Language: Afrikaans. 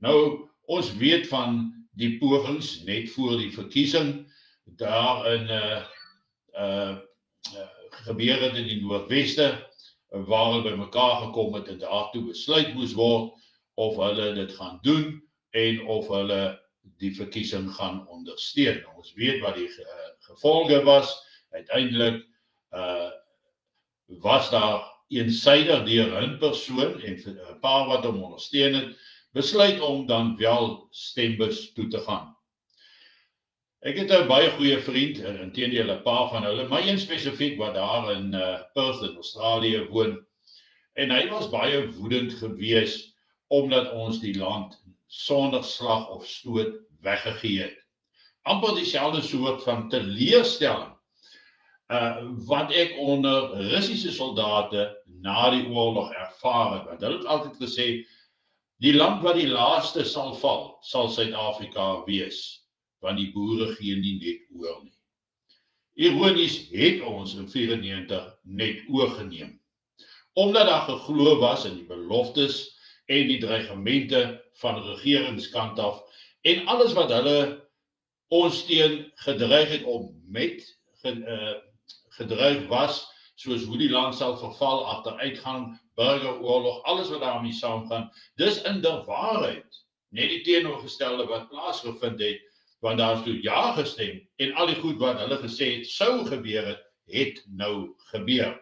Nou, ons weet van die pogings net voor die verkiesing daar in gebeur het in die Noordweste, waar hulle bymekaar gekom het en daartoe besluit moes word of hulle dit gaan doen en of hulle die verkiesing gaan ondersteun. Ons weet wat die gevolge was. Uiteindelik was daar eensydig deur 'n persoon en 'n paar wat hom ondersteun het, besluit om dan wel stembus toe te gaan. Ek het 'n baie goeie vriend, inteendeel 'n paar van hulle, maar een spesifiek wat daar in Perth in Australië woon. En hy was baie woedend gewees omdat ons die land sonder slag of stoot weggegee het. Amper dieselfde soort van teleurstelling wat ek onder Russiese soldate na die oorlog ervaar het. Want hulle het altyd gesê, die land wat die laaste sal val, sal Suid-Afrika wees, want die boere gee nie net oor nie. Ironies het ons in 94 net oorgeneem, omdat daar geglo was in die beloftes en die dreigemente van regeringskant af, en alles wat hulle ons teen gedreig het om met gedreig was, soos hoe die land sal verval, agteruitgang, burgeroorlog, alles wat daarmee saamgaan. Dis in die waarheid net die teenoorgestelde wat plaasgevind het, want daar is toe ja gestem en al die goed wat hulle gesê het sou gebeur het nou gebeur.